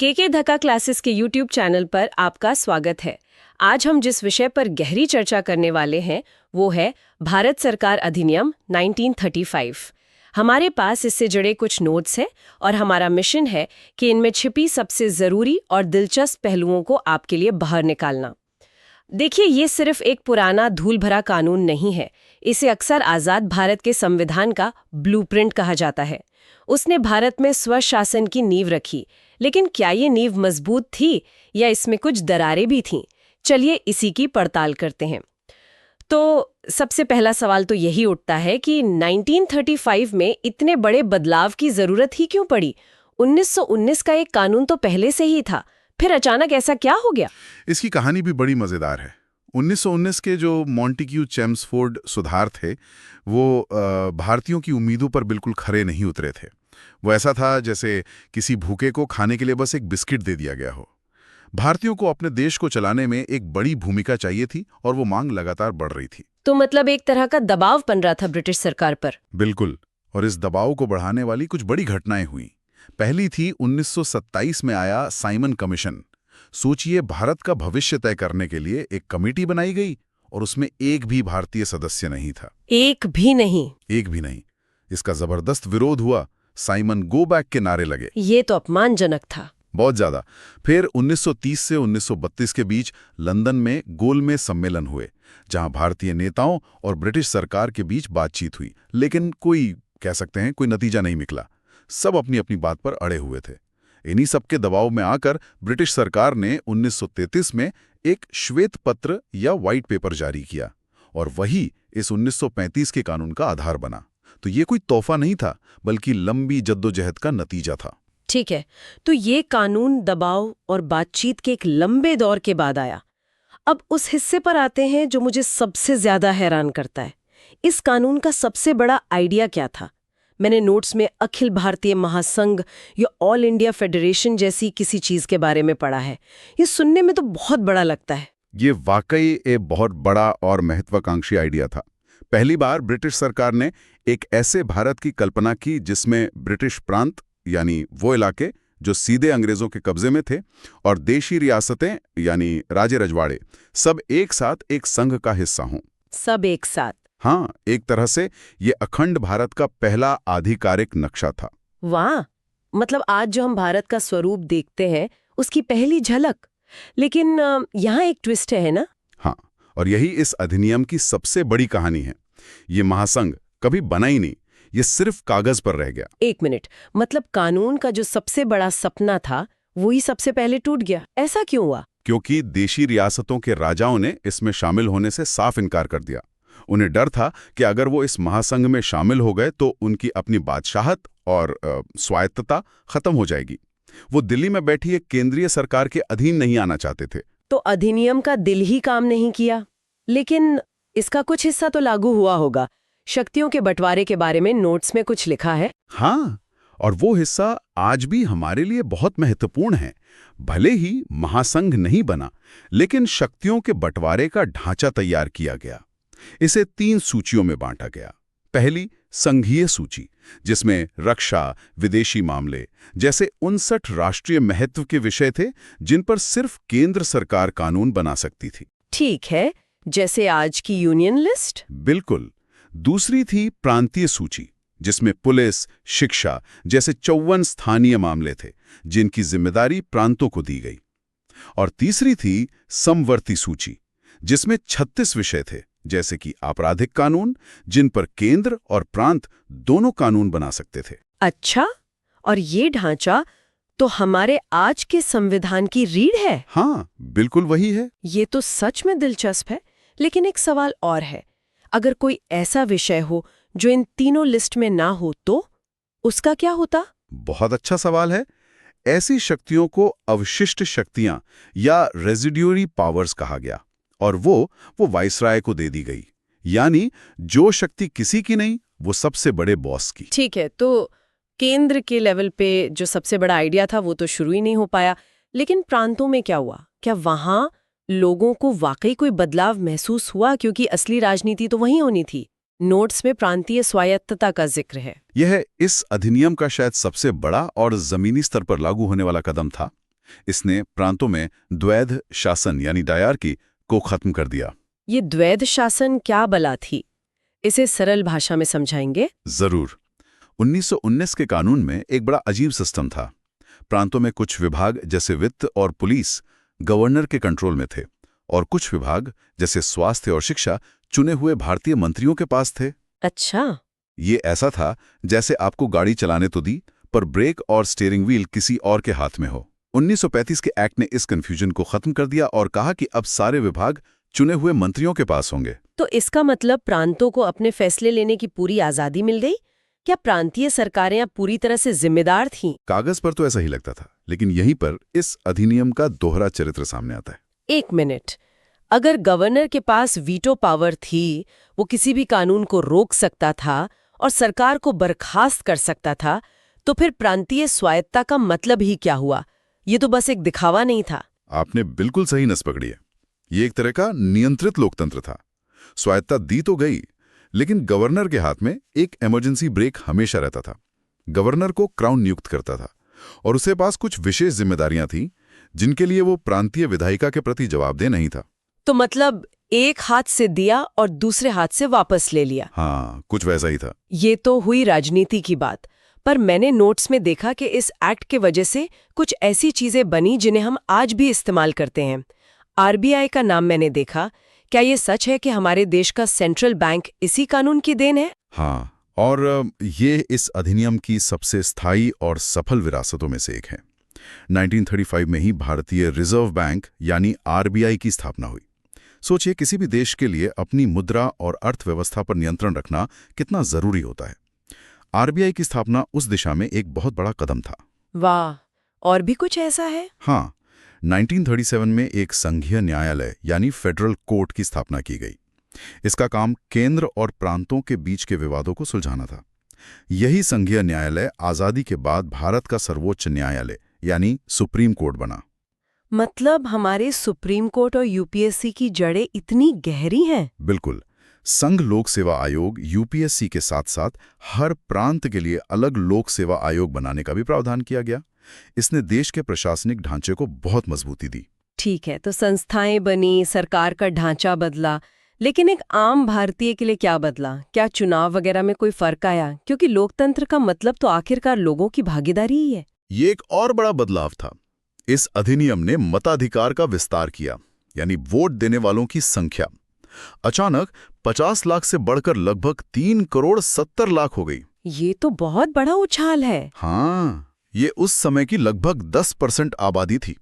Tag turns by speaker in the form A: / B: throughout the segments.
A: के धक्का क्लासेस के YouTube चैनल पर आपका स्वागत है। आज हम जिस विषय पर गहरी चर्चा करने वाले हैं वो है भारत सरकार अधिनियम 1935। हमारे पास इससे जुड़े कुछ नोट्स हैं और हमारा मिशन है कि इनमें छिपी सबसे ज़रूरी और दिलचस्प पहलुओं को आपके लिए बाहर निकालना। देखिए, ये सिर्फ एक पुराना धूल भरा कानून नहीं है। इसे अक्सर आज़ाद भारत के संविधान का ब्लूप्रिंट कहा जाता है। उसने भारत में स्वशासन की नींव रखी, लेकिन क्या ये नींव मजबूत थी या इसमें कुछ दरारें भी थीं? चलिए इसी की पड़ताल करते हैं। तो सबसे पहला सवाल तो यही उठता है कि 1935 में इतने बड़े बदलाव की जरूरत ही क्यों पड़ी? 1919 का एक कानून तो पहले से ही था, फिर अचानक ऐसा क्या हो गया?
B: इसकी कहानी भी बड़ी मजेदार है। 1919 के जो मॉन्टेग्यू चेम्सफोर्ड सुधार थे वो भारतीयों की उम्मीदों पर बिल्कुल खरे नहीं उतरे थे। वो ऐसा था जैसे किसी भूखे को खाने के लिए बस एक बिस्किट दे दिया गया हो। भारतीयों को अपने देश को चलाने में एक बड़ी भूमिका चाहिए थी और वो मांग लगातार बढ़ रही थी।
A: तो मतलब एक तरह का दबाव बन रहा था ब्रिटिश सरकार पर।
B: बिल्कुल। और इस दबाव को बढ़ाने वाली कुछ बड़ी घटनाएं हुई। पहली थी 1927 में आया साइमन कमीशन। सोचिए, भारत का भविष्य तय करने के लिए एक कमेटी बनाई गई और उसमें एक भी भारतीय सदस्य नहीं था।
A: एक भी नहीं?
B: एक भी नहीं। इसका जबरदस्त विरोध हुआ। साइमन गो बैक के नारे लगे।
A: ये तो अपमानजनक था।
B: बहुत ज्यादा। फिर 1930 से 1932 के बीच लंदन में गोलमेज सम्मेलन हुए, जहां भारतीय नेताओं और ब्रिटिश सरकार के बीच बातचीत हुई, लेकिन कोई नतीजा नहीं निकला। सब अपनी अपनी बात पर अड़े हुए थे। इन्हीं सबके दबाव में आकर ब्रिटिश सरकार ने 1933 में एक श्वेत पत्र या व्हाइट पेपर जारी किया और वही इस 1935 के कानून का आधार बना। तो ये कोई तोहफा नहीं था, बल्कि लंबी जद्दोजहद का नतीजा था।
A: ठीक है, तो ये कानून दबाव और बातचीत के एक लंबे दौर के बाद आया। अब उस हिस्से पर आते हैं जो मुझे सबसे ज्यादा हैरान करता है। इस कानून का सबसे बड़ा आइडिया क्या था? मैंने नोट्स में अखिल भारतीय महासंघ या ऑल इंडिया फेडरेशन जैसी किसी चीज के बारे में पढ़ा है। ये सुनने में तो बहुत बड़ा लगता है।
B: ये वाकई एक बहुत बड़ा और महत्वाकांक्षी आइडिया था। पहली बार ब्रिटिश सरकार ने एक ऐसे भारत की कल्पना की जिसमें ब्रिटिश प्रांत यानी वो इलाके जो सीधे अंग्रेजों के कब्जे में थे और देशी रियासतें यानी राजे रजवाड़े सब एक साथ एक संघ का हिस्सा हों।
A: सब एक साथ?
B: हाँ, एक तरह से ये अखंड भारत का पहला आधिकारिक नक्शा था।
A: वाह! मतलब आज जो हम भारत का स्वरूप देखते हैं उसकी पहली झलक। लेकिन यहाँ एक ट्विस्ट है ना?
B: हाँ, और यही इस अधिनियम की सबसे बड़ी कहानी है। ये महासंघ कभी बना ही नहीं, ये सिर्फ कागज पर रह गया।
A: एक मिनट, मतलब कानून का जो सबसे बड़ा सपना था वही सबसे पहले टूट गया। ऐसा क्यों हुआ?
B: क्योंकि देशी रियासतों के राजाओं ने इसमें शामिल होने से साफ इनकार कर दिया। उन्हें डर था कि अगर वो इस महासंघ में शामिल हो गए तो उनकी अपनी बादशाहत और स्वायत्तता खत्म हो जाएगी। वो दिल्ली में बैठी एक केंद्रीय सरकार के अधीन नहीं आना चाहते थे।
A: तो अधिनियम का दिल ही काम नहीं किया। लेकिन इसका कुछ हिस्सा तो लागू हुआ होगा। शक्तियों के बंटवारे के बारे में नोट्स में कुछ लिखा है।
B: हाँ, और वो हिस्सा आज भी हमारे लिए बहुत महत्वपूर्ण है। भले ही महासंघ नहीं बना, लेकिन शक्तियों के बंटवारे का ढांचा तैयार किया गया। इसे 3 सूचियों में बांटा गया। पहली संघीय सूची, जिसमें रक्षा, विदेशी मामले जैसे 59 राष्ट्रीय महत्व के विषय थे जिन पर सिर्फ केंद्र सरकार कानून बना सकती थी।
A: ठीक है, जैसे आज की यूनियन लिस्ट?
B: बिल्कुल। दूसरी थी प्रांतीय सूची, जिसमें पुलिस, शिक्षा जैसे 54 स्थानीय मामले थे जिनकी जिम्मेदारी प्रांतों को दी गई। और तीसरी थी समवर्ती सूची, जिसमें 36 विषय थे जैसे कि आपराधिक कानून, जिन पर केंद्र और प्रांत दोनों कानून बना सकते थे।
A: अच्छा, और ये ढांचा तो हमारे आज के संविधान की रीढ़ है?
B: हाँ, बिल्कुल वही है।
A: ये तो सच में दिलचस्प है। लेकिन एक सवाल और है, अगर कोई ऐसा विषय हो जो इन तीनों लिस्ट में ना हो तो उसका क्या होता?
B: बहुत अच्छा सवाल है। ऐसी शक्तियों को अवशिष्ट शक्तियां या रेजिड्यूरी पावर्स कहा गया और वो वाइसराय को दे दी गई। यानी जो शक्ति किसी की नहीं, वो सबसे बड़े बॉस की।
A: ठीक है, तो केंद्र के लेवल पे जो सबसे बड़ा आइडिया था वो तो शुरू ही नहीं हो पाया। लेकिन प्रांतों में क्या हुआ? क्या वहां लोगों को वाकई कोई बदलाव महसूस हुआ? क्योंकि असली राजनीति तो वहीं होनी थी। नोट्स में प्रांतीय स्वायत्तता का जिक्र है।
B: यह इस अधिनियम का शायद सबसे बड़ा और जमीनी स्तर पर लागू होने वाला कदम था। इसने प्रांतों में द्वैध शासन यानी डायरकी को खत्म कर दिया।
A: ये द्वैध शासन क्या बला थी? इसे सरल भाषा में समझाएंगे?
B: जरूर। 1919 के कानून में एक बड़ा अजीब सिस्टम था। प्रांतों में कुछ विभाग जैसे वित्त और पुलिस गवर्नर के कंट्रोल में थे, और कुछ विभाग जैसे स्वास्थ्य और शिक्षा चुने हुए भारतीय मंत्रियों के पास थे।
A: अच्छा।
B: ये ऐसा था जैसे आपको गाड़ी चलाने तो दी, पर ब्रेक और स्टीयरिंग व्हील किसी और के हाथ में हो। 1935 के एक्ट ने इस कंफ्यूजन को खत्म कर दिया और कहा कि अब सारे विभाग चुने हुए मंत्रियों के पास होंगे।
A: तो इसका मतलब प्रांतों को अपने फैसले लेने की पूरी आजादी मिल गई? क्या प्रांतीय सरकारें अब पूरी तरह से जिम्मेदार थीं?
B: कागज पर तो ऐसा ही लगता था, लेकिन यहीं पर इस अधिनियम का दोहरा चरित्र सामने आता है।
A: एक मिनट, अगर गवर्नर के पास वीटो पावर थी, वो किसी भी कानून को रोक सकता था और सरकार को बर्खास्त कर सकता था, तो फिर प्रांतीय स्वायत्तता का मतलब ही क्या हुआ? ये तो बस एक दिखावा नहीं था।
B: आपने बिल्कुल सही नस पकड़ी है। ये एक तरह का नियंत्रित लोकतंत्र था। स्वायत्तता दी तो गई, लेकिन गवर्नर के हाथ में एक इमरजेंसी ब्रेक हमेशा रहता था। गवर्नर को क्राउन नियुक्त करता था और उसके पास कुछ विशेष जिम्मेदारियां थीं, जिनके लिए वो प्रांतीय विधायिका के प्रति जवाबदेह नहीं था।
A: तो मतलब एक हाथ से दिया और दूसरे हाथ से वापस ले लिया।
B: हाँ, कुछ वैसा ही था।
A: ये तो हुई राजनीति की बात, पर मैंने नोट्स में देखा कि इस एक्ट के वजह से कुछ ऐसी चीजें बनी जिन्हें हम आज भी इस्तेमाल करते हैं। आरबीआई का नाम मैंने देखा। क्या ये सच है कि हमारे देश का सेंट्रल बैंक इसी कानून की देन है?
B: हाँ, और ये इस अधिनियम की सबसे स्थायी और सफल विरासतों में से एक है। 1935 में ही भारतीय रिजर्व बैंक यानी आरबीआई की स्थापना हुई। सोचिए, किसी भी देश के लिए अपनी मुद्रा और अर्थव्यवस्था पर नियंत्रण रखना कितना जरूरी होता है। आरबीआई की स्थापना उस दिशा में एक बहुत बड़ा कदम था।
A: वाह, और भी कुछ ऐसा है?
B: हाँ, 1937 में एक संघीय न्यायालय यानी फेडरल कोर्ट की स्थापना की गई। इसका काम केंद्र और प्रांतों के बीच के विवादों को सुलझाना था। यही संघीय न्यायालय आजादी के बाद भारत का सर्वोच्च न्यायालय यानी सुप्रीम कोर्ट बना।
A: मतलब हमारे सुप्रीम कोर्ट और यूपीएससी की जड़ें इतनी गहरी हैं?
B: बिल्कुल। संघ लोक सेवा आयोग यूपीएससी के साथ साथ हर प्रांत के लिए अलग लोक सेवा आयोग बनाने का भी प्रावधान किया गया। इसने देश के प्रशासनिक ढांचे को बहुत मजबूती दी।
A: ठीक है, तो संस्थाएं बनी, सरकार का ढांचा बदला, लेकिन एक आम भारतीय के लिए क्या बदला? क्या चुनाव वगैरह में कोई फर्क आया? क्योंकि लोकतंत्र का मतलब तो आखिरकार लोगों की भागीदारी ही है।
B: ये एक और बड़ा बदलाव था। इस अधिनियम ने मताधिकार का विस्तार किया, यानी वोट देने वालों की संख्या अचानक 50 लाख से बढ़कर लगभग 3 करोड़ 70 लाख हो गई।
A: ये तो बहुत बड़ा उछाल है।
B: हाँ, ये उस समय की लगभग 10% आबादी थी।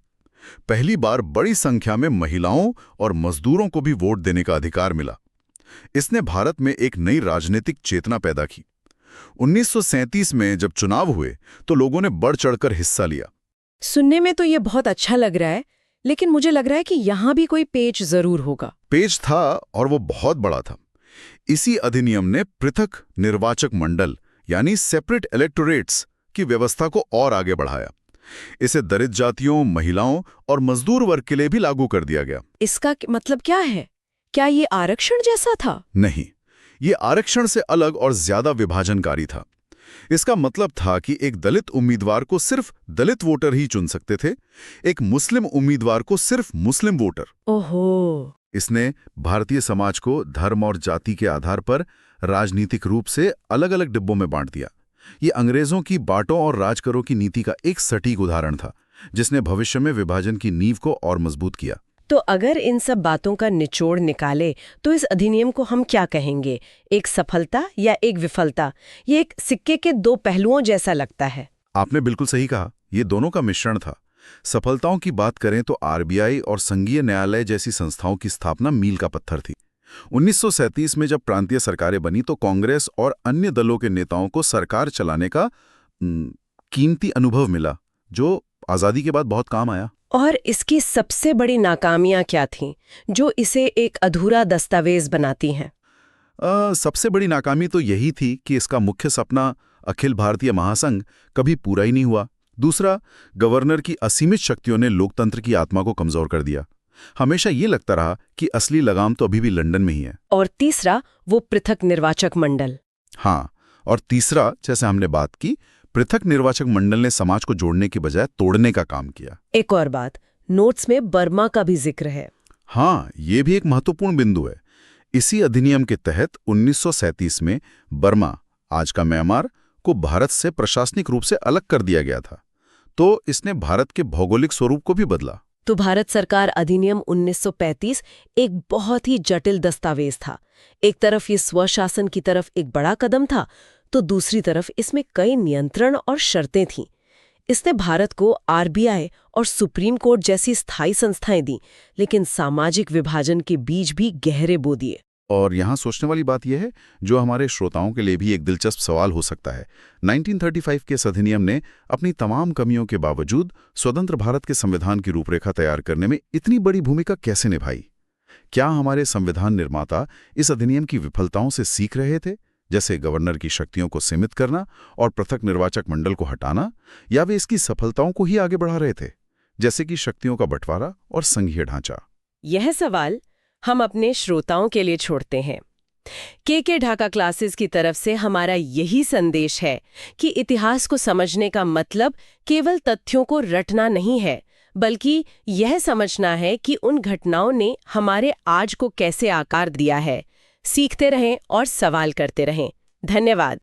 B: पहली बार बड़ी संख्या में महिलाओं और मजदूरों को भी वोट देने का अधिकार मिला। इसने भारत में एक नई राजनीतिक चेतना पैदा की। 1937 में जब चुनाव हुए तो लोगों ने बढ़ चढ़कर हिस्सा लिया।
A: सुनने में तो ये बहुत अच्छा लग रहा है, लेकिन मुझे लग रहा है कि यहाँ भी कोई पेच जरूर होगा।
B: पेच था, और वो बहुत बड़ा था। इसी अधिनियम ने पृथक निर्वाचक मंडल यानी सेपरेट इलेक्टोरेट्स की व्यवस्था को और आगे बढ़ाया। इसे दलित जातियों, महिलाओं और मजदूर वर्ग के लिए भी लागू कर दिया गया।
A: इसका मतलब क्या है? क्या ये आरक्षण जैसा था?
B: नहीं, ये आरक्षण से अलग और ज्यादा विभाजनकारी था। इसका मतलब था कि एक दलित उम्मीदवार को सिर्फ दलित वोटर ही चुन सकते थे, एक मुस्लिम उम्मीदवार को सिर्फ मुस्लिम वोटर।
A: ओहो।
B: इसने भारतीय समाज को धर्म और जाति के आधार पर राजनीतिक रूप से अलग अलग डिब्बों में बांट दिया। ये अंग्रेजों की बांटो और राज करो की नीति का एक सटीक उदाहरण था, जिसने भविष्य में विभाजन की नींव को और मजबूत किया।
A: तो अगर इन सब बातों का निचोड़ निकाले तो इस अधिनियम को हम क्या कहेंगे? एक सफलता या एक विफलता? ये एक सिक्के के दो पहलुओं जैसा लगता है।
B: आपने बिल्कुल सही कहा, ये दोनों का मिश्रण था। सफलताओं की बात करें तो आरबीआई और संघीय न्यायालय जैसी संस्थाओं की स्थापना मील का पत्थर थी। 1937 में जब प्रांतीय सरकारें बनी तो कांग्रेस और अन्य दलों के नेताओं को सरकार चलाने का कीमती अनुभव मिला, जो आज़ादी के बाद बहुत काम आया।
A: और इसकी सबसे बड़ी नाकामियां क्या थीं, जो इसे एक अधूरा दस्तावेज बनाती हैं?
B: सबसे बड़ी नाकामी तो यही थी कि इसका मुख्य सपना अखिल भारतीय महासंघ कभी पूरा ही नहीं हुआ। दूसरा, गवर्नर की असीमित शक्तियों ने लोकतंत्र की आत्मा को कमजोर कर दिया। हमेशा ये लगता रहा कि असली लगाम तो अभी भी लंदन में ही है।
A: और तीसरा, वो पृथक निर्वाचक मंडल।
B: हाँ, और तीसरा, जैसे हमने बात की, पृथक निर्वाचक मंडल ने समाज को जोड़ने की बजाय तोड़ने का काम किया।
A: एक और बात, नोट्स में बर्मा का भी जिक्र है।
B: हाँ, ये भी एक महत्वपूर्ण बिंदु है। इसी अधिनियम के तहत 1937 में बर्मा, आज का म्यांमार, को भारत से प्रशासनिक रूप से अलग कर दिया गया था। तो इसने भारत के भौगोलिक स्वरूप को भी बदला।
A: तो भारत सरकार अधिनियम 1935 एक बहुत ही जटिल दस्तावेज था। एक तरफ ये स्वशासन की तरफ एक बड़ा कदम था, तो दूसरी तरफ इसमें कई नियंत्रण और शर्तें थीं। इसने भारत को आरबीआई और सुप्रीम कोर्ट जैसी स्थायी संस्थाएं दी, लेकिन सामाजिक विभाजन के बीज भी गहरे बो दिए।
B: और यहाँ सोचने वाली बात यह है, जो हमारे श्रोताओं के लिए भी एक दिलचस्प सवाल हो सकता है, 1935 के इस अधिनियम ने अपनी तमाम कमियों के बावजूद स्वतंत्र भारत के संविधान की रूपरेखा तैयार करने में इतनी बड़ी भूमिका कैसे निभाई? क्या हमारे संविधान निर्माता इस अधिनियम की विफलताओं से सीख रहे थे, जैसे गवर्नर की शक्तियों को सीमित करना और पृथक निर्वाचक मंडल को हटाना, या वे इसकी सफलताओं को ही आगे बढ़ा रहे थे, जैसे कि शक्तियों का बंटवारा और संघीय ढांचा?
A: यह सवाल हम अपने श्रोताओं के लिए छोड़ते हैं। के ढाका क्लासेस की तरफ से हमारा यही संदेश है कि इतिहास को समझने का मतलब केवल तथ्यों को रटना नहीं है, बल्कि यह समझना है कि उन घटनाओं ने हमारे आज को कैसे आकार दिया है। सीखते रहें और सवाल करते रहें। धन्यवाद।